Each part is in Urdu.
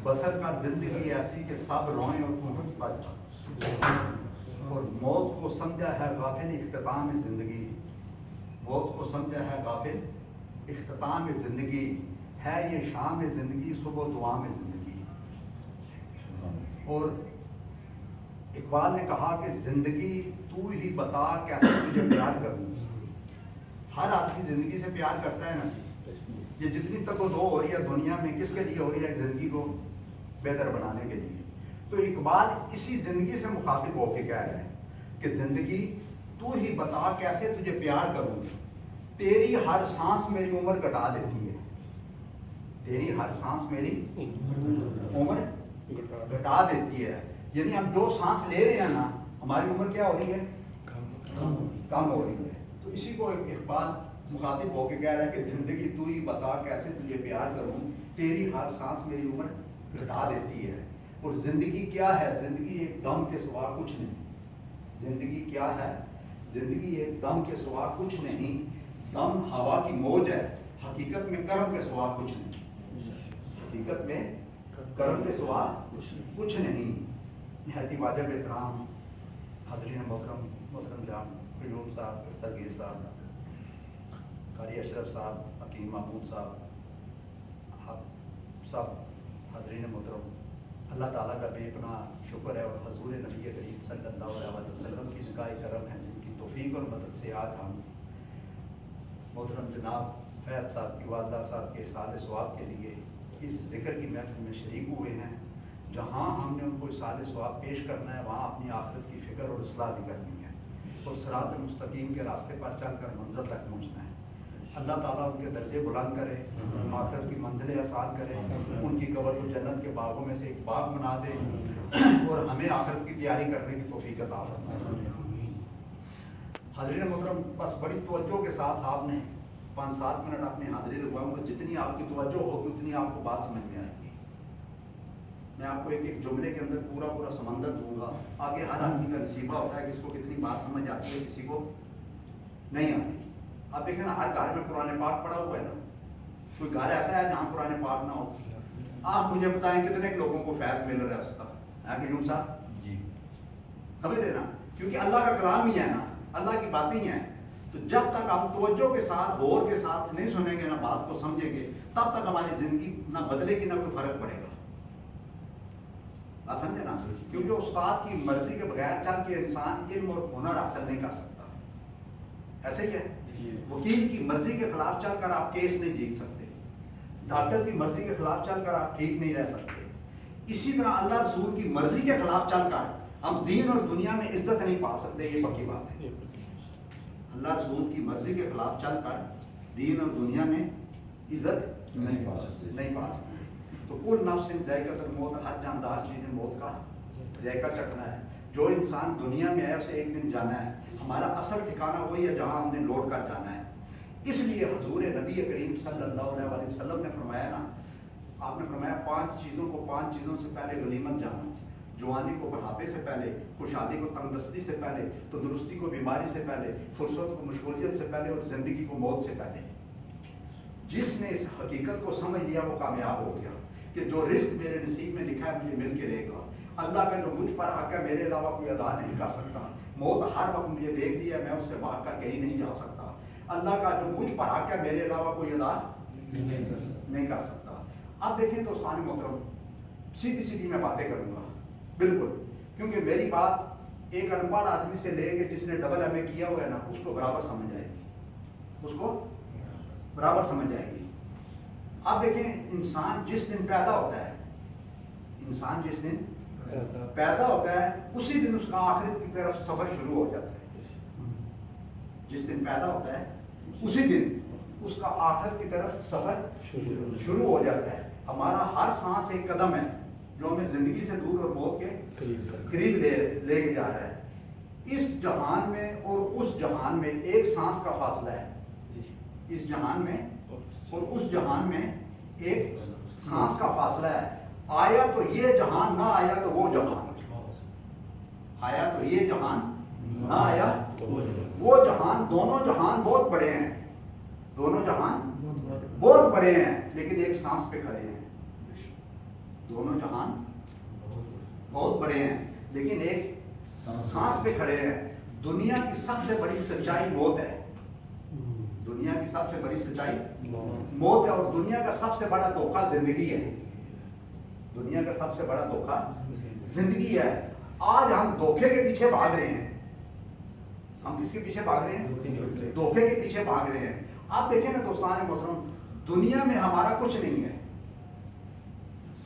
بسر کر زندگی ایسی کہ سب روئیں اور تو ہنستا جا، اور موت کو سمجھا ہے غافل اختتام زندگی، موت کو سمجھا ہے غافل اختتام زندگی، ہے یہ شام زندگی صبح دعا میں زندگی۔ اور اقبال نے کہا کہ زندگی تو ہی بتا کیسے تجھے پیار کروں۔ ہر آدمی زندگی سے پیار کرتا ہے نا، یہ جتنی تک و دو ہو رہی ہے دنیا میں کس کے لیے ہو رہی ہے؟ زندگی کو بہتر بنانے کے لیے۔ تو اقبال اسی زندگی سے مخاطب ہو کے کہہ رہے ہیں کہ زندگی تو ہی بتا کیسے تجھے پیار کروں، تیری ہر سانس میری عمر گھٹا دیتی ہے، تیری ہر سانس میری عمر گھٹا دیتی ہے۔ یعنی ہم جو سانس لے رہے ہیں نا، ہماری عمر کیا ہو رہی ہے؟ کم ہو رہی ہے۔ تو اسی کو اقبال مخاطب ہو کے کہہ رہا ہے کہ زندگی تو ہی بتا کیسے تجھے پیار کروں، تیری ہر سانس میری عمر گھٹا دیتی ہے۔ اور زندگی کیا ہے؟ زندگی ایک دم کے سوا کچھ نہیں۔ زندگی کیا ہے؟ زندگی ایک دم کے سوا کچھ نہیں، دم ہوا کی موج ہے، حقیقت میں کرم کے سوا کچھ نہیں، حقیقت میں کرم کے سوا کچھ نہیں۔ نہایت ہی واجب احترام حاضرین محترم جان قیوم صاحب، دستگیر صاحب، قاری اشرف صاحب، حکیم محمود صاحب، آپ سب حاضرین محترم، اللہ تعالیٰ کا بے پناہ شکر ہے اور حضور نبی کریم صلی اللہ علیہ وسلم کی نگاہ کرم ہے جن کی توفیق اور مدد سے آج ہم محترم جناب فیض صاحب کی والدہ صاحب کے اصحال ثواب کے لیے اس ذکر کی محفل میں شریک ہوئے ہیں۔ جہاں ہم نے ان کو اصحال ثواب پیش کرنا ہے، وہاں اپنی آخرت کی فکر اور اصلاح بھی کرنی ہے اور صراط مستقیم کے راستے پر چل کر منزل تک پہنچنا ہے۔ اللہ تعالیٰ ان کے درجے بلند کرے، آخرت کی منزلیں آسان کرے، ان کی قبر کو جنت کے باغوں میں سے ایک باغ بنا دے اور ہمیں آخرت کی تیاری کرنے کی توفیق عطا فرمائے۔ حاضرین محترم، بس بڑی توجہ کے ساتھ آپ نے 5-7 منٹ اپنی حاضری لگواؤں گا، جتنی آپ کی توجہ ہوگی اتنی آپ کو بات سمجھ میں آئے گی۔ میں آپ کو ایک ایک جملے کے اندر پورا سمندر دوں گا۔ آگے ہر آدمی کا نصیبہ ہوتا ہے، کس کو کتنی بات سمجھ آتی ہے، کسی کو نہیں آتی۔ اب دیکھیں نا، ہر گھر میں قرآن پاک پڑھا ہوا ہے نا، کوئی گھر ایسا ہے جہاں قرآن پاک نہ ہو؟ آپ مجھے بتائیں کتنے لوگوں کو فیض مل رہا ہے اس کا؟ قیوم صاحب جی سمجھ رہے نا، کیونکہ اللہ کا کلام ہی ہے نا، اللہ کی باتیں ہی ہیں۔ تو جب تک ہم توجہ کے ساتھ غور کے ساتھ نہیں سنیں گے، نہ بات کو سمجھیں گے، تب تک ہماری زندگی نہ بدلے گی نہ کوئی فرق پڑے گا۔ بات سمجھے نا، کیونکہ استاد کی مرضی کے بغیر چل کے انسان علم اور ہنر حاصل نہیں کر سکتا۔ ایسا ہی ہے، وکیل کی مرضی کے خلاف چل کر آپ کیس نہیں جیت سکتے، ڈاکٹر کی مرضی کے خلاف چل کر آپ ٹھیک نہیں رہ سکتے۔ اسی طرح اللہ رسول کی مرضی کے خلاف چل کر ہم دین اور دنیا میں عزت نہیں پا سکتے، یہ پکی بات ہے۔ اللہ رسول کی مرضی کے خلاف چل کر دین اور دنیا میں عزت نہیں پا سکتے۔ تو کل نفس ذائقۃ الموت، ہر جاندار چیز نے موت کا ذائقہ چکھنا ہے۔ جو انسان دنیا میں ہے اسے ایک دن جانا ہے، ہمارا اصل ٹھکانہ وہی ہے جہاں ہم نے لوٹ کر جانا ہے۔ اس لیے حضور نبی کریم صلی اللہ علیہ وسلم نے فرمایا نا، آپ نے فرمایا 5 چیزوں سے پہلے غنیمت جانا، جوانی کو بڑھاپے سے پہلے، خوشحالی کو تندرستی سے پہلے، تندرستی کو بیماری سے پہلے، فرصت کو مشغولیت سے پہلے اور زندگی کو موت سے پہلے۔ جس نے اس حقیقت کو سمجھ لیا وہ کامیاب ہو گیا کہ جو رزق میرے نصیب میں لکھا ہے مجھے مل کے رہے گا۔ اللہ کا جو مجھ پر حق ہے میرے علاوہ کوئی ادا نہیں کر سکتا۔ موت ہر وقت مجھے دیکھ لیا ہے، میں اس سے بھاگ کر کہیں نہیں جا سکتا۔ اللہ کا جو مجھ پر حق ہے میرے علاوہ کوئی ادا نہیں کر سکتا۔ اب دیکھیں دوستان محترم، سیدھی میں باتیں کروں گا بالکل، کیونکہ میری بات ایک ان پڑھ آدمی سے لے کے جس نے ڈبل ایم اے کیا ہوا ہے نا، اس کو برابر سمجھ آئے گی، اس کو برابر سمجھ آئے گی۔ اب دیکھیں، انسان جس دن پیدا ہوتا ہے، انسان جس دن پیدا ہوتا ہے اسی دن اس کا آخرت کی طرف سفر شروع ہو جاتا ہے۔ جس دن پیدا ہوتا ہے اسی دن اس کا آخرت کی طرف سفر شروع ہو جاتا ہے۔ ہمارا ہر سانس ایک قدم ہے جو ہمیں زندگی سے دور اور موت کے قریب لے کے جا رہا ہے۔ اس جہان میں اور اس جہان میں ایک سانس کا فاصلہ ہے، اس جہان میں اور اس جہان میں ایک سانس کا فاصلہ ہے۔ آیا تو یہ جہان، نہ آیا تو وہ جہان، آیا تو یہ جہان، نہ آیا وہ جہان۔ دونوں جہان بہت بڑے ہیں، دونوں جہان بہت بڑے ہیں، لیکن ایک سانس پہ کھڑے ہیں۔ دونوں جہان بہت بڑے ہیں لیکن ایک سانس پہ کھڑے ہیں. دنیا کی سب سے بڑی سچائی موت ہے. دنیا کی سب سے بڑی سچائی موت ہے اور دنیا کا سب سے بڑا دھوکہ زندگی ہے. دنیا کا سب سے بڑا دھوکہ زندگی ہے. آج ہم دھوکے کے پیچھے بھاگ رہے ہیں. ہم کس کے پیچھے بھاگ رہے ہیں؟ دھوکے کے پیچھے بھاگ رہے ہیں. آپ دیکھیں نا دوستان محترم, دنیا میں ہمارا کچھ نہیں ہے.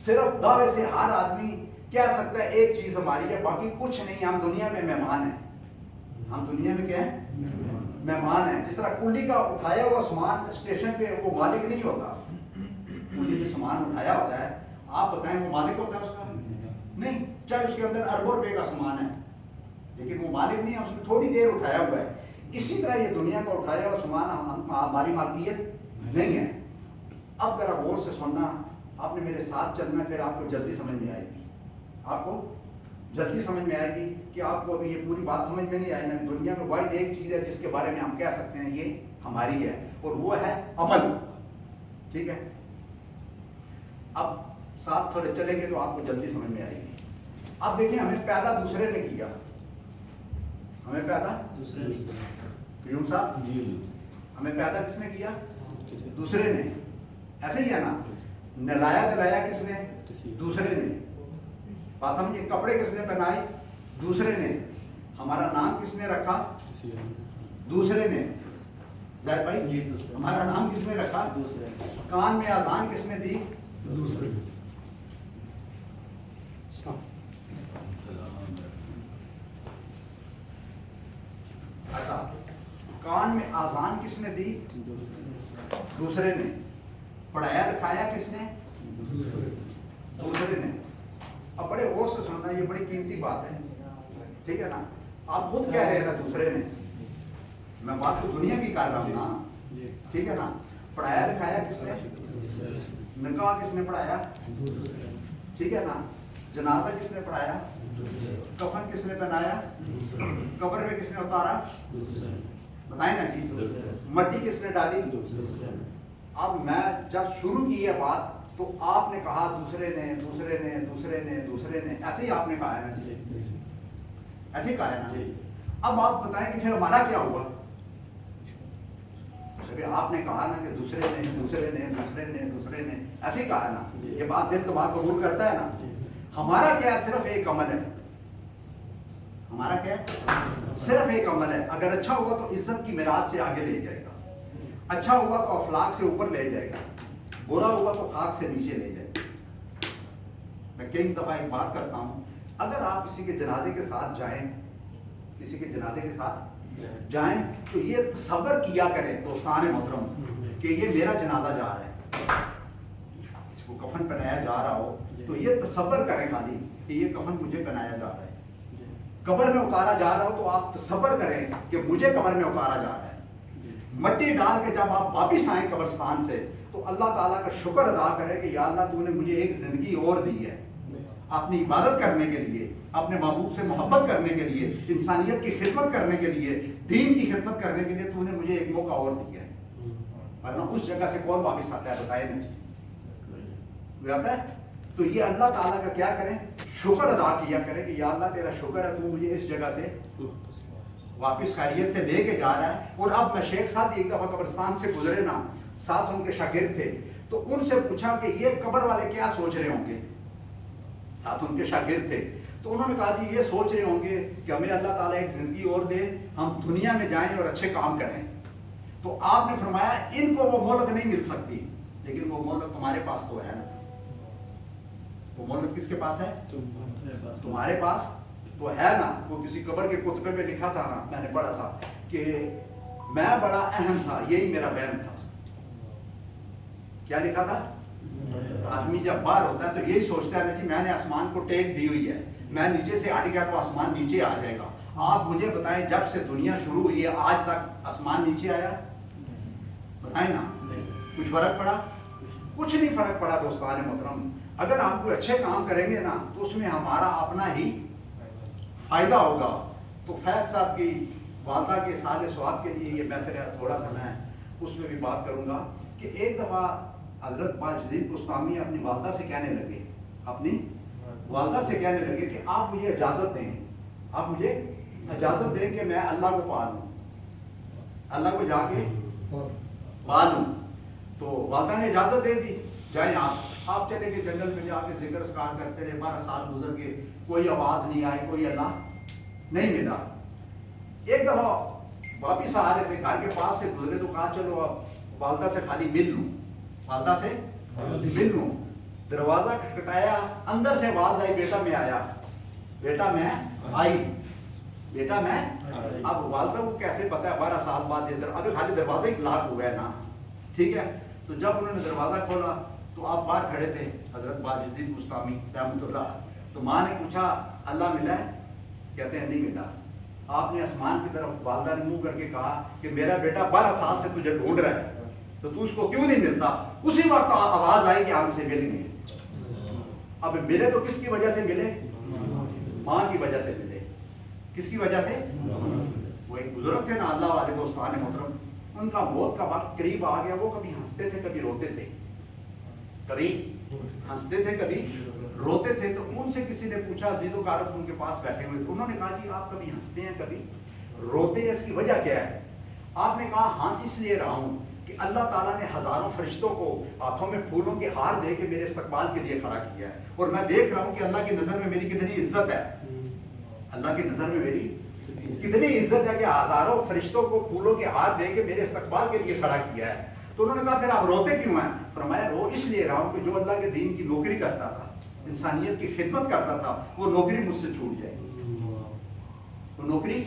صرف دعوے سے ہر آدمی کہہ سکتا ہے ایک چیز ہماری ہے, باقی کچھ نہیں. ہم دنیا میں مہمان ہیں. ہم دنیا میں کیا ہیں؟ مہمان ہیں. جس طرح کلی کا اٹھایا ہوا سامان اسٹیشن پہ وہ مالک نہیں ہوتا. کلی میں سامان اٹھایا ہوتا ہے, آپ بتائیں وہ مالک ہوتا ہے اس کا؟ نہیں. چاہے اس کے اندر اربوں روپے کا سامان ہے لیکن وہ مالک نہیں ہے, اس نے تھوڑی دیر اٹھایا ہوا ہے. اسی طرح یہ دنیا کا اٹھایا ہوا سامان ہماری مالکیت نہیں ہے. اب ذرا غور سے سننا, آپ نے میرے ساتھ چلنا, پھر آپ کو جلدی سمجھ میں آئے گی. آپ کو جلدی سمجھ میں آئے گی کہ آپ کو ابھی یہ پوری بات سمجھ میں نہیں آئی نا. دنیا میں واحد ایک چیز ہے جس کے بارے میں ہم کہہ سکتے ہیں یہ ہماری ہے, اور وہ ہے عمل. ٹھیک ہے, اب ساتھ تھوڑے چلیں گے تو آپ کو جلدی سمجھ میں آئے گی. اب دیکھیں, ہمیں پیدا دوسرے نے کیا. ہمیں پیدا دوسرے نے, قیوم صاحب جی, ہمیں پیدا کس نے کیا؟ دوسرے نے. ایسے ہی ہے نا. نلایا دلایا کس نے؟ دوسرے نے. بات سمجھے, کپڑے کس نے پہنائے؟ دوسرے نے. ہمارا نام کس نے رکھا؟ دوسرے نے. زید بھائی ہمارا نام کس نے رکھا؟ کان میں اذان کس نے دی؟ دوسرے. اچھا, کان میں اذان کس نے دی؟ دوسرے نے. پڑھایا لکھایا کس نے؟ دوسرے نے. اب بڑے غور سے سننا, یہ بڑی قیمتی بات ہے. ٹھیک ہے نا. آپ خود کہہ رہے ہیں نا دوسرے نے, میں بات تو دنیا کی کر رہا ہوں نا. ٹھیک ہے نا. پڑھایا لکھایا کس نے؟ نکاح کس نے پڑھایا؟ ٹھیک ہے نا. جنازہ کس نے پڑھایا؟ کفن کس نے پہنایا؟ قبر میں کس نے اتارا؟ بتائیں نا جی. مٹی کس نے ڈالی؟ اب میں جب شروع کی ہے بات تو آپ نے کہا دوسرے نے دوسرے نے دوسرے نے دوسرے نے, ایسے ہی آپ نے کہا ہے نا جی, ایسے ہی کہا ہے نا. اب آپ بتائیں کہ پھر ہمارا کیا ہوا؟ آپ نے کہا نا کہ دوسرے نے دوسرے نے دوسرے نے دوسرے نے, ایسے ہی کہا ہے نا. یہ بات دل تمہارا قبول کرتا ہے نا. ہمارا کیا ہے؟ صرف ایک عمل ہے. ہمارا کیا ہے؟ صرف ایک عمل ہے. اگر اچھا ہوا تو عزت کی معراج سے آگے لے جائے گا, اچھا ہوا تو افلاق سے اوپر لے جائے گا, برا ہوا تو خاک سے نیچے لے جائے گا. میں کئی دفعہ ایک بات کرتا ہوں, اگر آپ کسی کے جنازے کے ساتھ جائیں, کسی کے جنازے کے ساتھ جائیں تو یہ تصور کیا کریں دوستان محترم کہ یہ میرا جنازہ جا رہا ہے. کسی کو کفن پہنایا جا رہا ہو تو یہ تصور کریں خالی کہ یہ کفن مجھے پہنایا جا رہا ہے. قبر میں اتارا جا رہا ہو تو آپ تصور کریں کہ مجھے قبر میں اتارا جا رہا ہے. مٹی ڈال کے جب آپ واپس آئیں قبرستان سے تو اللہ تعالیٰ کا شکر ادا کریں کہ یا اللہ تو نے مجھے ایک زندگی اور دی ہے اپنی عبادت کرنے کے لیے, اپنے محبوب سے محبت کرنے کے لیے, انسانیت کی خدمت کرنے کے لیے, دین کی خدمت کرنے کے لیے تو نے مجھے ایک موقع اور دیا ہے. ورنہ اس جگہ سے کون واپس آتا ہے بتائے نا آتا ہے. تو یہ اللہ تعالیٰ کا کیا کریں, شکر ادا کیا کریں کہ یا اللہ تیرا شکر ہے تو مجھے اس جگہ سے واپس خیریت سے لے کے جا رہا ہے. اور اب میں شیخ صاحب ایک دفعہ قبرستان سے گزرے نا, ساتھ ان کے شاگرد تھے, تو ان سے پوچھا کہ یہ قبر والے کیا سوچ رہے ہوں گے. ساتھ ان کے شاگرد تھے تو انہوں نے کہا جی یہ سوچ رہے ہوں گے کہ ہمیں اللہ تعالیٰ ایک زندگی اور دے, ہم دنیا میں جائیں اور اچھے کام کریں. تو آپ نے فرمایا ان کو وہ مہلت نہیں مل سکتی, لیکن وہ مہلت تمہارے پاس تو ہے نا. وہ مہلت کس کے پاس ہے؟ تمہارے پاس تو ہے نا. وہ کسی قبر کے کتبے میں لکھا تھا نا, میں نے پڑھا تھا کہ میں بڑا اہم تھا, یہی میرا وہم تھا. کیا لکھا تھا؟ آدمی جب باہر ہوتا ہے تو یہی سوچتا ہے نا جی میں نے آسمان کو ٹیک دی ہوئی ہے, میں نیچے سے ہٹ گیا تو آسمان نیچے آ جائے گا. آپ مجھے بتائیں جب سے دنیا شروع ہوئی ہے آج تک آسمان نیچے آیا؟ بتائیں نا. کچھ فرق پڑا؟ کچھ نہیں فرق پڑا دوستان محترم. اگر ہم کوئی اچھے کام کریں گے نا تو اس میں ہمارا اپنا ہی فائدہ ہوگا. تو فیض صاحب کی والدہ کے سال ثواب کے لیے یہ محفل ہے, تھوڑا سا میں اس میں بھی بات کروں گا کہ ایک دفعہ حضرت باجزید بستامی اپنی والدہ سے کہنے لگے اپنی والدہ سے کہنے لگے کہ آپ مجھے اجازت دیں، آپ مجھے اجازت دیں کہ میں اللہ کو پالوں، اللہ کو جا کے پالوں۔ تو والدہ نے اجازت دے دی، جائیں آپ چلے گئے جنگل میں، جا کے ذکر اذکار کرتے رہے، 12 سال گزر گئے، کوئی آواز نہیں آئی، کوئی اللہ نہیں ملا۔ ایک دفعہ واپس آ رہے تھے، گھر کے پاس سے گزرے تو کہا چلو اب والدہ سے خالی مل لوں، والدہ سے مل لوں۔ دروازہ کھٹکھٹایا، اندر سے آواز آئی، بیٹا میں آیا، بیٹا میں آئی، بیٹا میں۔ اب والدہ کو کیسے پتا ہے 12 سال بعد ادھر، ابھی خالی دروازہ ہی لاک ہوا ہے نا، ٹھیک ہے۔ تو جب انہوں نے دروازہ کھولا تو آپ باہر کھڑے تھے، حضرت باجزید بستامی رحمۃ اللہ۔ تو ماں نے پوچھا اللہ ملا ہے؟ کہتے ہیں نہیں ملا۔ آپ نے آسمان کی طرف، والدہ نے منہ کر کے کہا کہ میرا بیٹا 12 سال سے تجھے ڈھونڈ رہا ہے، تو تو اس کو کیوں نہیں ملتا؟ اسی وقت آواز آئی کہ ہم سے ملیں گے۔ اب ملے تو کس کی وجہ سے ملے؟ ماں کی وجہ سے ملے۔ کس کی وجہ سے؟ وہ ایک بزرگ تھے نا اللہ والے دوستان محترم، ان کا موت کا وقت قریب آ گیا، وہ کبھی ہنستے تھے کبھی روتے تھے، کبھی ہنستے تھے کبھی روتے تھے۔ تو ان سے کسی نے پوچھا، عزیز و کارب ان کے پاس بیٹھے ہوئے تھے، انہوں نے کہا جی آپ کبھی ہنستے ہیں کبھی روتے ہیں، اس کی وجہ کیا ہے؟ آپ نے کہا ہنس اس لیے رہا ہوں کہ اللہ تعالیٰ نے ہزاروں فرشتوں کو ہاتھوں میں پھولوں کے ہار دے کے میرے استقبال کے لیے کھڑا کیا ہے، اور میں دیکھ رہا ہوں کہ اللہ کی نظر میں میری کتنی عزت ہے، اللہ کی نظر میں میری کتنی عزت ہے کہ ہزاروں فرشتوں کو پھولوں کے ہار دے کے میرے استقبال کے لیے کھڑا کیا ہے۔ تو انہوں نے کہا پھر آپ روتے کیوں ہیں؟ فرمایا رو اس لیے رہا ہوں کہ جو اللہ کے دین کی نوکری کرتا تھا، انسانیت کی خدمت کرتا تھا، وہ نوکری مجھ سے چھوٹ جائے گی، وہ نوکری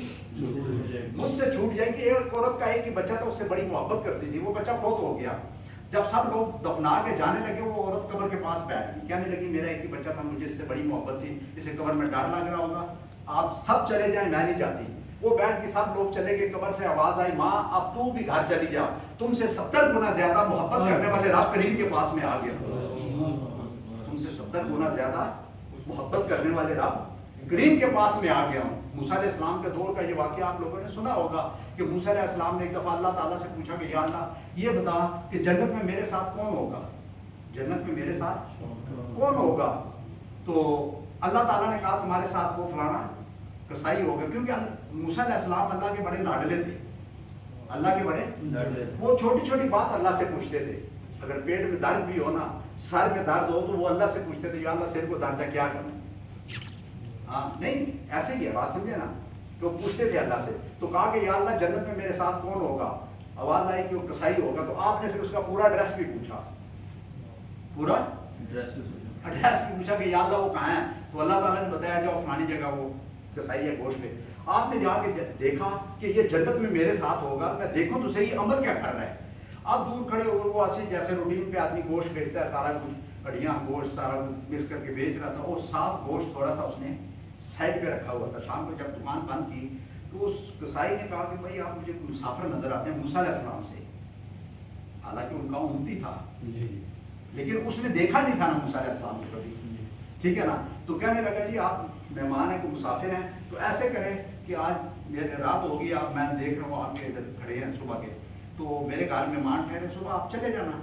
مجھ سے چھوٹ جائے گی۔ ایک عورت کا ایک ہی بچہ تھا، اس سے بڑی محبت کرتی تھی، وہ بچہ فوت ہو گیا۔ جب سب لوگ دفنا کے جانے لگے، وہ عورت قبر کے پاس بیٹھ گئی، کہنے لگی میرا ایک ہی بچہ تھا، مجھے اس سے بڑی محبت تھی، اسے قبر میں ڈر لگ رہا ہوگا، آپ سب چلے جائیں میں نہیں جاتی۔ وہ بیٹھ کے سب لوگ چلے گئے، قبر سے آواز آئی ماں اب تو بھی گھر چلی جا، تم سے 70 گنا زیادہ محبت کرنے والے رب کریم کے پاس میں آ گیا، تم سے 70 گنا زیادہ محبت کرنے والے رب کریم کے پاس میں آ گیا ہوں۔ موسیٰ علیہ السلام کے دور کا یہ واقعہ آپ لوگوں نے سنا ہوگا کہ موسیٰ علیہ السلام نے ایک دفعہ اللہ تعالیٰ سے پوچھا کہ یا اللہ یہ بتا کہ جنت میں میرے ساتھ کون ہوگا، جنت میں میرے ساتھ کون ہوگا؟ تو اللہ تعالیٰ نے کہا تمہارے ساتھ وہ فلانا کسائی ہوگا، کیونکہ موسیٰ علیہ السلام اللہ کے بڑے لاڈلے تھے، اللہ کے بڑے وہ چھوٹی چھوٹی بات اللہ سے پوچھتے تھے۔ اگر پیٹ میں درد بھی ہو نا، سر میں درد ہو تو وہ اللہ سے پوچھتے تھے یا اللہ سر کو درد ہے کیا کروں؟ ہاں نہیں ایسے ہی ہے بات، سمجھے نا، تو پوچھتے تھے اللہ سے۔ تو کہا کہ یا اللہ جنت میں میرے ساتھ کون ہوگا؟ آواز آئی کہ وہ کسائی ہوگا۔ تو آپ نے پھر اس کا پورا ایڈریس بھی پوچھا، پورا ایڈریس بھی پوچھا کہ یا اللہ وہ کہاں ہے؟ تو اللہ تعالیٰ نے بتایا جاؤ فلانی جگہ وہ کسائی ہے گوشت پہ۔ آپ نے جا کے دیکھا کہ یہ جنت میں میرے ساتھ ہوگا، میں دیکھوں تو صحیح عمل کیا کر رہا ہے۔ اب دور کھڑے ہوئے وہ ایسے جیسے روٹین پہ آدمی گوشت بیچتا ہے، سارا کچھ ہڈیاں گوشت سارا کچھ مکس کر کے بیچ رہا تھا، اور صاف گوشت تھوڑا سا اس نے سائڈ پہ رکھا ہوا تھا۔ شام کو جب دکان بند کی تو اس کسائی نے کہا کہ بھائی آپ مجھے مسافر نظر آتے ہیں موسیٰ علیہ السلام سے، حالانکہ ان کا امتی تھا لیکن اس نے دیکھا نہیں تھا نا موسیٰ علیہ السلام کو کبھی، ٹھیک ہے نا۔ تو کہنے لگا جی آپ مہمان ہیں، کو مسافر ہیں، تو ایسے کریں کہ آج میرے رات ہوگی، آپ میں دیکھ رہا ہوں آپ کے ادھر کھڑے ہیں صبح کے، تو میرے گھر مہمان ٹھہرے، صبح آپ چلے جانا۔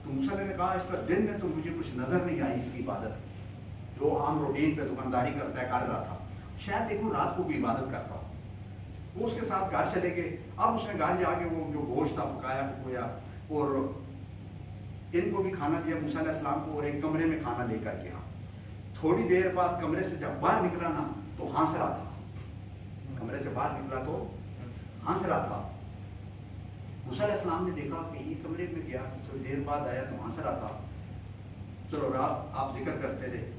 تو موسیٰ نے کہا اس کا دن میں تو مجھے کچھ نظر نہیں آئی اس کی عبادت جو عام روٹین پہ دکانداری کرتا ہے کر رہا تھا، شاید دیکھوں رات کو بھی عبادت کرتا ہوں۔ وہ اس کے ساتھ گھر چلے گئے۔ اب اس نے گھر جا کے وہ جو گوشت تھا پکایا پکویا اور ان کو بھی کھانا دیا موسیٰ علیہ السلام کو، اور ایک کمرے میں کھانا لے کر گیا۔ تھوڑی دیر بعد کمرے سے جب باہر نکلا نا تو ہنس رہا تھا، کمرے سے باہر نکلا تو ہنس رہا تھا۔ موسیٰ علیہ السلام نے دیکھا کہ یہ کمرے میں گیا، تھوڑی دیر بعد آیا تو ہنس رہا تھا، چلو رات آپ ذکر کرتے رہے،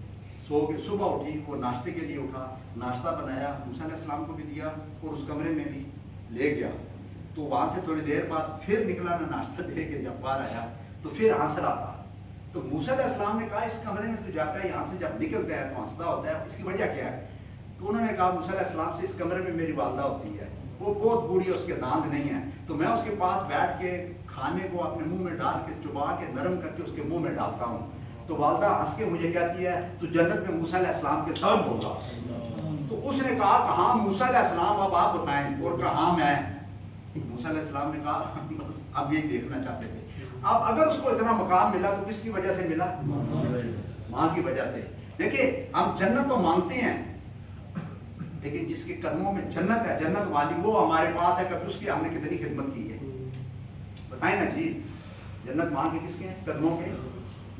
سو کے صبح اٹھی، وہ ناشتے کے لیے اٹھا، ناشتہ بنایا، موسیٰ علیہ السلام کو بھی دیا اور اس کمرے میں بھی لے گیا۔ تو وہاں سے تھوڑی دیر بعد پھر نکلا نا ناشتہ دے کے، جب باہر آیا تو پھر ہنس رہا تھا۔ تو موسیٰ علیہ السلام نے کہا اس کمرے میں تو جاتا ہے، یہاں سے جب نکلتا ہے تو ہنستا ہوتا ہے، اس کی وجہ کیا ہے؟ تو انہوں نے کہا موسیٰ علیہ السلام سے اس کمرے میں میری والدہ ہوتی ہے، وہ بہت بوڑھی ہے، اس کے دانت نہیں ہیں، تو میں اس کے پاس بیٹھ کے کھانے کو اپنے منہ میں ڈال کے چبا کے نرم کر کے اس کے منہ میں ڈالتا ہوں، تو والدہ ہنس کے مجھے کہتی ہے تو جنت میں موسیٰ علیہ السلام کے ساتھ ہوگا۔ تو اس نے کہا کہاں موسیٰ علیہ السلام، اب آپ بتائیں، اور کہاں میں؟ موسیٰ علیہ السلام نے کہا بس اب یہی دیکھنا چاہتے تھے۔ اب اگر اس کو اتنا مقام ملا تو کس کی وجہ سے ملا؟ ماں کی وجہ سے. دیکھیں ہم جنت تو مانگتے ہیں لیکن جس کے قدموں میں جنت ہے, جنت والی وہ ہمارے پاس ہے, کبھی اس کی ہم نے کتنی خدمت کی ہے بتائیں نا جی. جنت ماں کے کس کے قدموں کے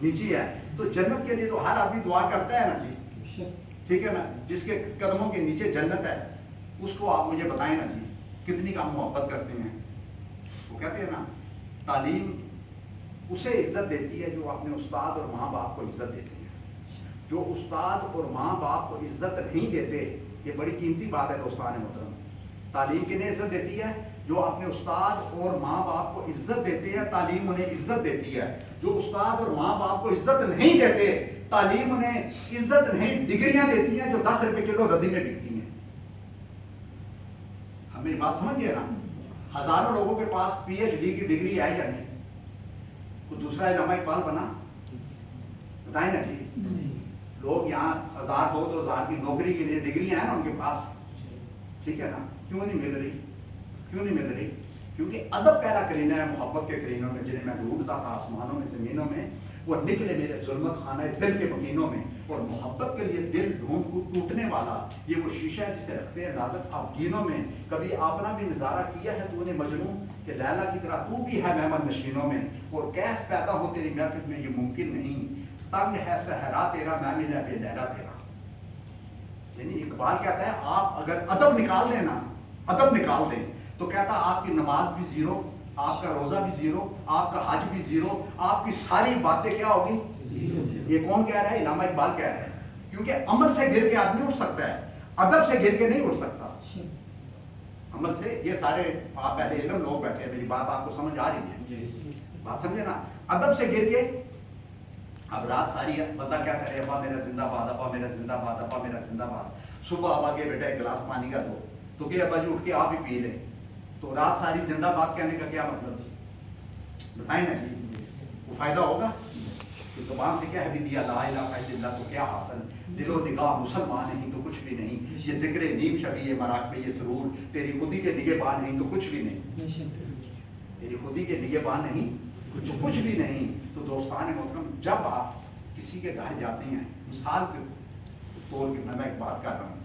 نیچے ہے, تو جنت کے لیے تو ہر آدمی دعا کرتا ہے نا جی, ٹھیک ہے نا. جس کے قدموں کے نیچے جنت ہے اس کو آپ مجھے بتائیں نا جی کتنی کا محبت کرتے ہیں. وہ کہتے ہیں نا تعلیم اسے عزت دیتی ہے جو اپنے استاد اور ماں باپ کو عزت دیتے ہیں. جو استاد اور ماں باپ کو عزت نہیں دیتے, یہ بڑی قیمتی بات ہے دوستان محترم. تعلیم کنہیں عزت دیتی ہے؟ جو اپنے استاد اور ماں باپ کو عزت دیتے ہیں تعلیم انہیں عزت دیتی ہے. جو استاد اور ماں باپ کو عزت نہیں دیتے تعلیم انہیں عزت نہیں, ڈگریاں دیتی ہیں جو 10 روپے کلو ردی میں بکتی ہیں. ہم میری بات سمجھئے نا, ہزاروں لوگوں کے پاس پی ایچ ڈی کی ڈگری ہے یا نہیں؟ کوئی دوسرا علامہ اقبال بنا بتائیں نا جی. لوگ یہاں 1000-2000 کی نوکری کے لیے ڈگریاں ہیں نا ان کے پاس, ٹھیک ہے نا, کیوں نہیں مل رہی؟ کیوں نہیں مل رہی؟ کیونکہ ادب پیدا کرینہ ہے محبت کے کرینوں میں جنہیں میں ڈھونڈتا تھا آسمانوں میں زمینوں میں, وہ نکلے میرے ظلمت خانہ دل کے مکینوں میں. اور محبت کے لیے دل ڈھونڈ کو ٹوٹنے والا یہ وہ شیشہ ہے جسے رکھتے ہیں نازک افغینوں میں. کبھی آپ نے بھی نظارہ کیا ہے تو نے مجنوں کہ لیلا کی طرح تو بھی ہے مہمن نشینوں میں, اور کیس پیدا ہو تیری محفل میں یہ ممکن نہیں. تنگ ہے صحرا تیرا میں ملا بے لہرا تیرا. یعنی اقبال کہتا ہے آپ اگر ادب نکال دیں نا, ادب نکال دیں تو کہتا آپ کی نماز بھی زیرو, آپ کا روزہ بھی زیرو, آپ کا حج بھی زیرو, آپ کی ساری باتیں کیا ہوگی زیرو. یہ کون کہہ رہا ہے؟ علامہ اقبال کہہ رہا ہے. کیونکہ عمل سے گر کے آدمی اٹھ سکتا ہے, ادب سے گر کے نہیں اٹھ سکتا. عمل سے یہ سارے آپ پہلے علم لوگ بیٹھے ہیں, میری بات آپ کو سمجھ آ رہی ہے بات سمجھے نا. ادب سے گر کے اب رات ساری ہے بندہ کیا کرے, ابا میرا زندہ باد, ابا میرا زندہ باد, ابا میرا زندہ باد. صبح ابا کے بیٹا ایک گلاس پانی کا دو تو کہ ابا جی اٹھ کے آپ ہی پی لیں. تو رات ساری زندہ باد کہنے کا کیا مطلب بتائیں نا جی, وہ فائدہ ہوگا؟ کہ زبان سے کہہ بھی دیا لا الہ الا اللہ تو کیا حاصل, دل و نگاہ مسلمان نہیں تو کچھ بھی نہیں. یہ ذکر نیم شبی یہ مراقبے یہ سرور, تیری خودی کے نگہبان نہیں تو کچھ بھی نہیں. تیری خودی کے نگہبان نہیں تو کچھ بھی نہیں. تو دوستان محترم جب آپ کسی کے گھر جاتے ہیں, مثال کے طور پہ میں ایک بات کر رہا ہوں,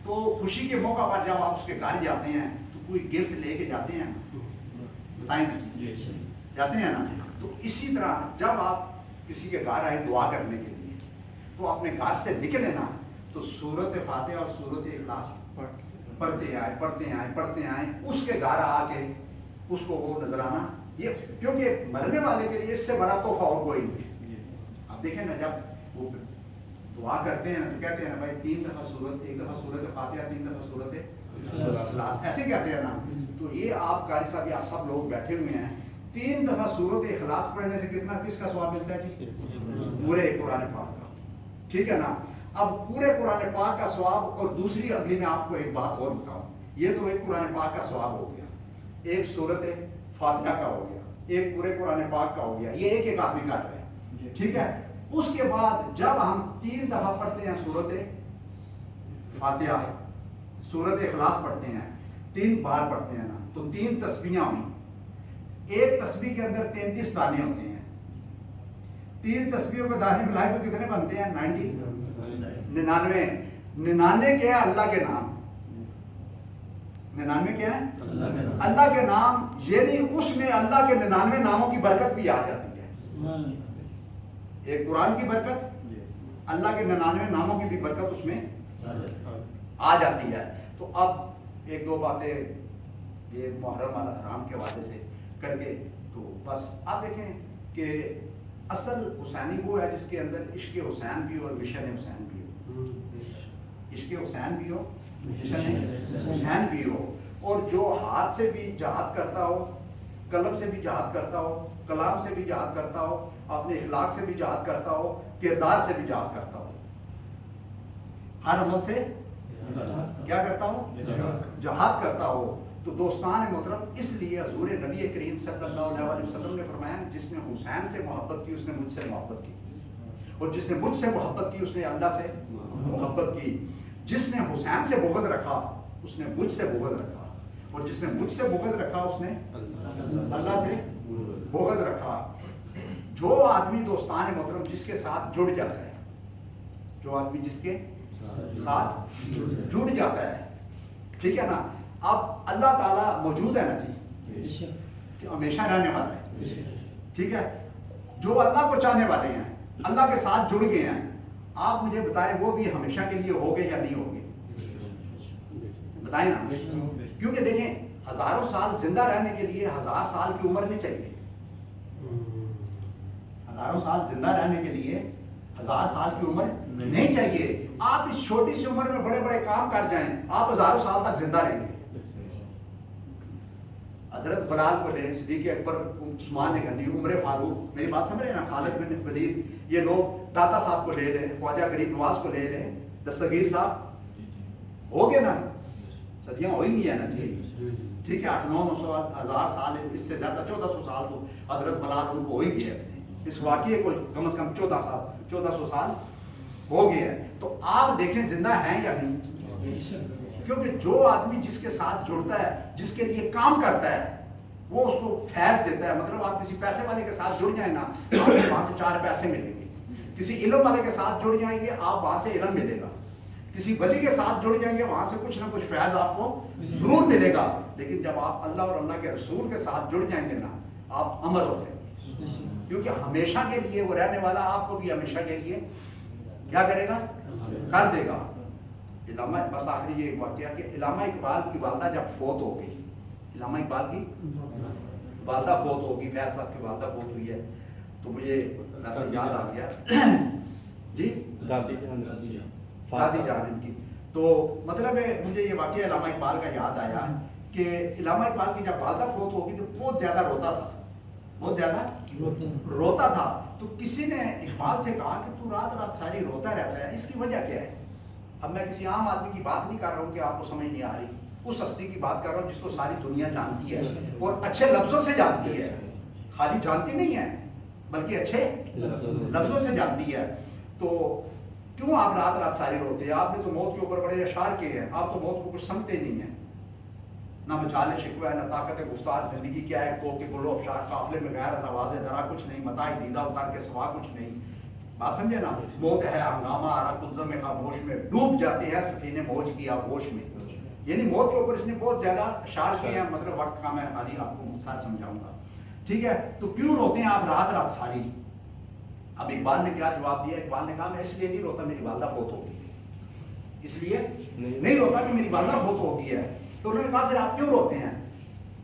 تو خوشی کے موقع پر جب آپ اس کے گھر جاتے ہیں تو کوئی گفٹ لے کے جاتے ہیں بتائیں نا, جاتے ہیں نا. تو اسی طرح جب آپ کسی کے گھر آئے دعا کرنے کے لیے تو اپنے گھر سے نکلے نا تو سورت فاتحہ اور سورت اخلاص پڑھتے آئے اس کے گھر آ کے اس کو وہ نظرانہ, یہ کیونکہ مرنے والے کے لیے اس سے بڑا تحفہ اور کوئی نہیں. آپ دیکھیں نا جب وہ دعا کرتے ہیں نا تو کہتے ہیں نا بھائی 3 دفعہ سورت, ایک دفعہ سورت فاتحہ, 3 دفعہ سورت اخلاص, ایسے کہتے ہیں نا. تو یہ آپ قاری صاحب آپ سب لوگ بیٹھے ہوئے ہیں, 3 دفعہ سورت اخلاص پڑھنے سے کتنا کس کا ثواب ملتا ہے جی؟ پورے قرآن پاک کا, ٹھیک ہے نا. اب پورے قرآن پاک کا ثواب, اور دوسری اگلی میں آپ کو ایک بات اور بتاؤں, یہ تو ایک قرآن پاک کا ثواب ہو گیا, ایک سورت فاتحہ کا ہو گیا, ایک پورے قرآن پاک کا ہو گیا, یہ ایک ایک آدمی کر رہے ہیں, ٹھیک ہے. اس کے بعد جب ہم 3 دفعہ پڑھتے ہیں سورت فاتحہ, سورت اخلاص پڑھتے ہیں, 3 بار پڑھتے ہیں نا, تو 3 تسبیحاں ہوئی. ایک تسبیح کے اندر 33 دانے ہوتے ہیں. 3 تسبیحوں کے دانے ملائے تو کتنے بنتے ہیں؟ 99. 99 کیا ہے؟ اللہ کے نام. 99 کیا ہے؟ اللہ کے نام. یعنی اس میں اللہ کے 99 ناموں کی برکت بھی آ جاتی ہے. ایک قرآن کی برکت, اللہ کے 99 ناموں کی بھی برکت اس میں آ جاتی ہے. تو اب 1-2 باتیں یہ محرم الحرام کے حوالے سے کر کے, تو بس آپ دیکھیں کہ اصل حسینی وہ ہے جس کے اندر عشق حسین بھی ہو اور مشن حسین بھی ہو. عشق حسین بھی ہو, مشن حسین بھی ہو, اور جو ہاتھ سے بھی جہاد کرتا ہو, قلم سے بھی جہاد کرتا ہو, کلام سے بھی جہاد کرتا ہو, اپنے اخلاق سے بھی جہاد کرتا ہو, کردار سے بھی جہاد کرتا ہو, ہر عمل سے کیا کرتا ہو؟ جہاد کرتا ہو. تو دوستان محترم اس لیے حضور نبی کریم صلی اللہ علیہ وسلم نے فرمایا جس نے حسین سے محبت کی اس نے مجھ سے محبت کی, اور جس نے مجھ سے محبت کی اس نے اللہ سے محبت کی. جس نے حسین سے بغض رکھا اس نے مجھ سے بغض رکھا, اور جس نے مجھ سے بغض رکھا اس نے اللہ سے بغض رکھا. جو آدمی دوستان محترم جس کے ساتھ جڑ جاتا ہے, جو آدمی جس کے ساتھ جڑ جاتا ہے، ٹھیک ہے نا. اب اللہ تعالیٰ موجود ہے نا جی، کہ ہمیشہ رہنے والا ہے، ٹھیک ہے. جو اللہ کو چاہنے والے ہیں، اللہ کے ساتھ جڑ گئے ہیں، آپ مجھے بتائیں وہ بھی ہمیشہ کے لیے ہوگے یا نہیں ہوگے؟ بتائیں نا. کیونکہ دیکھیں ہزاروں سال زندہ رہنے کے لیے 1000 سال کی عمر نہیں چاہیے. ہزاروں سال زندہ رہنے کے لیے 1000 سال کی عمر نہیں چاہیے. آپ اس چھوٹی سی عمر میں بڑے بڑے کام کر جائیں، آپ ہزاروں سال تک زندہ رہیں گے. حضرت بلال کو لیں، صدیق اکبر، عثمان غنی، عمر فاروق، میری بات سمجھ رہے ہیں نا، خالد بن ولید، یہ لوگ، داتا صاحب کو لے لیں، خواجہ غریب نواز کو لے لیں، دستگیر صاحب، ہو گئے نا، صدیاں ہو ہی ہیں نا جی، ٹھیک ہے. 800-900 1000 سال، اس سے زیادہ 1400 سال تو حضرت بلال ان کو ہو ہی گیا ہے. اس واقعے کو کم از کم 1400 سال ہو گیا ہے. تو آپ دیکھیں زندہ ہیں یا نہیں. کیونکہ جو آدمی جس کے ساتھ جڑتا ہے، جس کے لیے کام کرتا ہے، وہ اس کو فیض دیتا ہے. مطلب آپ کسی پیسے والے کے ساتھ جڑ جائیں نا، آپ کو وہاں سے 4 پیسے ملیں گے. کسی علم والے کے ساتھ جڑ جائیں گے، آپ وہاں سے علم ملے گا. کسی ولی کے ساتھ جڑ جائیں گے، وہاں سے کچھ نہ کچھ فیض آپ کو ضرور ملے گا. لیکن جب آپ اللہ اور اللہ کے رسول کے ساتھ جڑ جائیں گے نا، آپ امر ہو جائیں گے. کیونکہ ہمیشہ کے لیے وہ رہنے والا آپ کو بھی ہمیشہ کے لیے کیا کرے گا؟ کر دے گا. علامہ، بس آخری یہ ایک واقعہ کہ علامہ اقبال کی والدہ جب فوت ہو گئی، علامہ اقبال کی والدہ فوت ہو گئی، فیض صاحب کی والدہ فوت ہوئی ہے، تو مجھے میسج یاد آ گیا جی، دادی جان ان کی. تو مطلب ہے مجھے یہ واقعہ علامہ اقبال کا یاد آیا کہ علامہ اقبال کی جب والدہ فوت ہو گئی تو بہت زیادہ روتا تھا، بہت زیادہ روتا تھا. تو کسی نے اقبال سے کہا کہ تو رات رات ساری روتا رہتا ہے، اس کی وجہ کیا ہے؟ اب میں کسی عام آدمی کی بات نہیں کر رہا ہوں کہ آپ کو سمجھ نہیں آ رہی، اس ہستی کی بات کر رہا ہوں جس کو ساری دنیا جانتی ہے اور اچھے لفظوں سے جانتی ہے. خالی جانتی نہیں ہے بلکہ اچھے لفظوں سے جانتی ہے. تو کیوں آپ رات رات ساری روتے ہیں؟ آپ نے تو موت کے اوپر بڑے اشعار کیے ہیں، آپ تو موت کو کچھ سمجھتے ہی نہیں ہیں. نہ مچال شکوہ ہے، نہ طاقت گفتار، زندگی کیا ہے تو کہ گلو افشار، قافلے میں غیر از آواز درا کچھ نہیں، متاع دیدہ اتار کے سوا کچھ نہیں. بات سمجھے نا. موت ہے ہنگامہ آرا کلزم میں خاموش میں، ڈوب جاتے ہیں سفینے موج کی آغوش میں. یعنی موت کے اوپر اس نے بہت زیادہ اشعار کیے ہیں. مطلب وقت کا میں خالی آپ کو مختصر سمجھاؤں گا، ٹھیک ہے. تو کیوں روتے ہیں آپ رات رات ساری؟ اب اقبال نے کیا جواب دیا؟ اقبال نے کہا میں اس لیے نہیں روتا میری والدہ فوت ہو گئی ہے، اس لیے نہیں روتا کہ میری والدہ فوت ہو گئی ہے. تو انہوں نے کہا پھر آپ کیوں روتے ہیں؟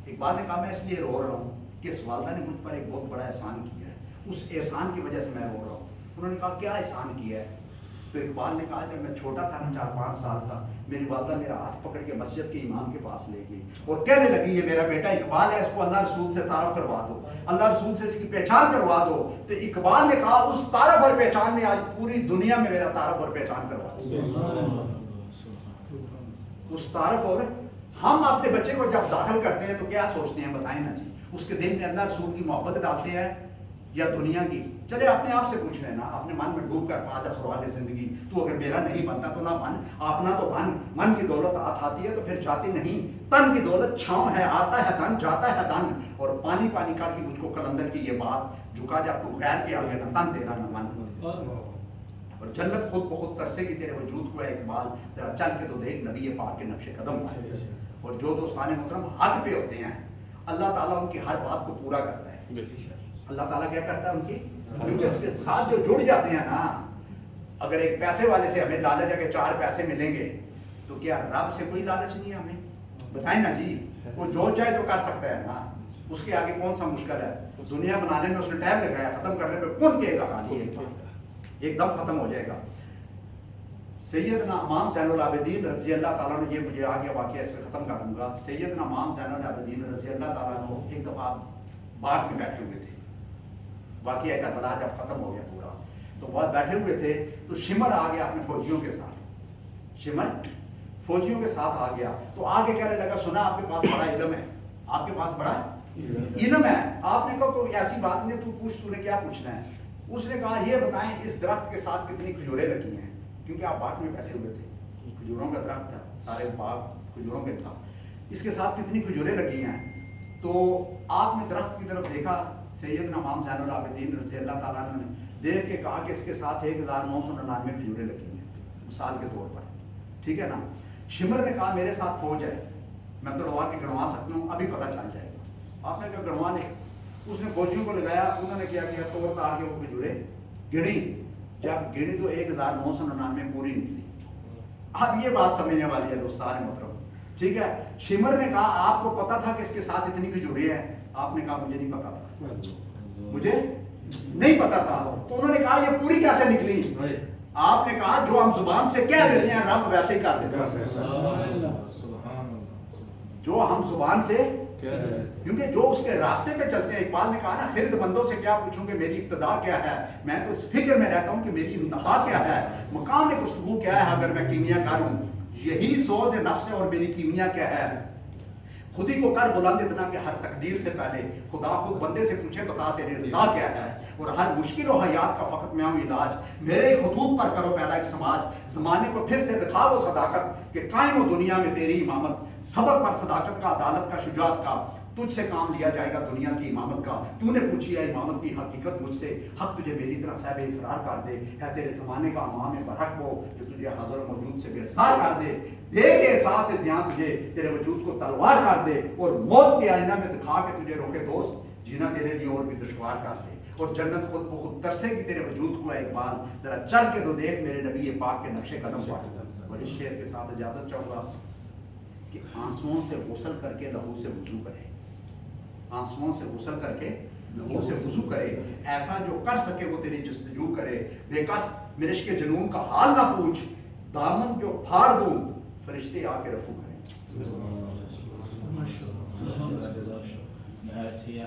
اقبال نے کہا میں اس لیے رو رہا ہوں کہ اس والدہ نے مجھ پر ایک بہت بڑا احسان کیا ہے، اس احسان کی وجہ سے میں رو رہا ہوں. انہوں نے کہا کیا احسان کیا ہے؟ تو اقبال نے کہا جب میں چھوٹا تھا نا، 4-5 سال کا، میری والدہ میرا ہاتھ پکڑ کے مسجد کے امام کے پاس لے گئی اور کہنے لگی یہ میرا بیٹا اقبال ہے، اس کو اللہ رسول سے تعارف کروا دو، اللہ رسول سے اس کی پہچان کروا دو. تو اقبال نے کہا اس تعارف اور پہچان نے آج پوری دنیا میں میرا تعارف اور پہچان کروا دی. اس تعارف اور ہم اپنے بچے کو جب داخل کرتے ہیں تو کیا سوچتے ہیں بتائیں نا جی؟ اس کے دل میں اللہ رسول کی محبت ڈالتے ہیں یا دنیا کی؟ چلے اپنے آپ سے پوچھ لینا، اپنے من میں ڈوب کر پا جا سوال زندگی، تو اگر میرا نہیں بنتا تو نہ بن، اپنا تو بن. من کی دولت آتی ہے تو پھر جاتی نہیں، تن کی دولت چھاؤں ہے، آتا ہے دن جاتا ہے دن. اور پانی پانی کر کے مجھ کو کلندر کی یہ بات، جھکا جا تو غیر کے آگے نہ تن تیرا نہ من، اور جنت خود بخود ترسے گی تیرے وجود کو. اقبال ذرا چل کے تو دیکھ نبی پاک کے نقش قدم پر. اور جو دوستان محترم حق پہ ہوتے ہیں، اللہ تعالیٰ ان کی ہر بات کو پورا کرتا ہے. اللہ تعالیٰ کیا کرتا ہے ان کی؟ کیونکہ اس کے ساتھ جو جڑ جاتے ہیں نا. اگر ایک پیسے والے سے ہمیں لالچ ہے کہ 4 پیسے ملیں گے، تو کیا رب سے کوئی لالچ نہیں ہے ہمیں؟ بتائیں نا جی. وہ جو چاہے تو کر سکتا ہے نا، اس کے آگے کون سا مشکل ہے؟ دنیا بنانے میں اس نے ٹائم لگایا، ختم کرنے پہ کون کہے گا خالی ایک دم ختم ہو جائے گا. سیدنا امام زین العابدین رضی اللہ تعالیٰ نے، یہ مجھے آگے واقعہ اس پہ ختم کر دوں گا. سیدنا امام زین العابدین رضی اللہ تعالیٰ نے ایک دفعہ باغ میں بیٹھے ہوئے تھے. واقعہ کربلا جب ختم ہو گیا پورا، تو بہت بیٹھے ہوئے تھے تو شمر آ گیا اپنے فوجیوں کے ساتھ. شمر فوجیوں کے ساتھ آ گیا تو آگے کہنے لگا سنا آپ کے پاس بڑا علم ہے، آپ کے پاس بڑا علم ہے. آپ نے کہا کوئی ایسی بات نہیں، تو پوچھ، تو نے کیا پوچھنا ہے؟ اس نے کہا یہ بتائیں اس درخت کے ساتھ کتنی کھجوریں لگی ہیں؟ کیونکہ آپ باغ میں بیٹھے ہوئے تھے، کھجوروں کا درخت تھا، سارے باغ کھجوروں کے تھا. اس کے ساتھ کتنی کھجوریں لگی ہیں؟ تو آپ نے درخت کی طرف دیکھا. سیدنا امام زین العابدین رضی اللہ تعالیٰ نے دیکھ کے کہا کہ اس کے ساتھ 1999 کھجوریں لگی ہیں مثال کے طور پر، ٹھیک ہے نا. شمر نے کہا میرے ساتھ فوج ہے، میں توڑوا کے گنوا سکتا ہوں، ابھی پتہ چل جائے گا. آپ نے کہا گنوا لے. اس نے فوجیوں کو لگایا، انہوں نے کیا توڑتا آ کے وہ کھجوریں گنی. جب گنی تو 1999 پوری نکلی. اب یہ بات سمجھنے والی ہے دوستان محترم، ٹھیک ہے. شمر نے کہا آپ کو پتا تھا کہ اس کے ساتھ اتنی کھجوریں ہیں؟ آپ نے کہا مجھے نہیں پتا تھا، مجھے نہیں پتا تھا. تو انہوں نے کہا یہ پوری کیسے نکلی؟ آپ نے کہا جو ہم زبان سے کہہ دیتے ہیں رب ویسے ہی کر دیتا ہے. جو ہم زبان سے، کیونکہ جو اس کے راستے پہ چلتے ہیں. اقبال نے کہا نا خرد بندوں سے کیا پوچھوں کہ میری ابتدا کیا ہے، میں تو اس فکر میں رہتا ہوں کہ میری انتہا کیا ہے. مقام گفتگو کیا ہے اگر میں کیمیا کر ہوں، یہی سوز نفس ہے اور میری کیمیا کیا ہے. خود ہی کو کر بلند اتنا کہ ہر تقدیر سے پہلے خدا خود بندے سے پوچھے بتا تیری رضا کیا ہے. اور ہر مشکل و حیات کا فقط میں ہوں علاج، میرے خطوط پر کرو پیدا ایک سماج. زمانے کو پھر سے دکھا وہ صداقت کہ قائم ہو دنیا میں تیری امامت. سبق پر صداقت کا، عدالت کا، شجاعت کا، تجھ سے کام لیا جائے گا دنیا کی امامت کا. تو نے پوچھی ہے امامت کی حقیقت مجھ سے، حق تجھے میری طرح صاحب اصرار کر دے. ہے تیرے زمانے کا امام برحق وہ جو تجھے حاضر و موجود سے بیزار کر دے. دے کے احساس زیاں تجھے تیرے وجود کو تلوار کر دے، اور موت کے آئینہ میں دکھا کے تجھے روکے دوست جینا تیرے لیے اور بھی دشوار کر دے. اور جنت خود بخود ترسے گی تیرے وجود کو. اقبال ذرا چل کے تو دیکھ میرے نبی پاک کے نقش قدم پر. اور اس شعر کے ساتھ اجازت چاہوں گا کہ آنسوؤں سے غسل کر کے لہو سے وضو کرے. آنسوؤں سے غسل کر کے لہو سے وضو کرے. ایسا جو کر سکے وہ تیری جستجو کرے. بے کس میرے عشق جنون کا حال نہ پوچھ، دامن جو پھاڑ دوں فرشتے آ کے رفو کریں.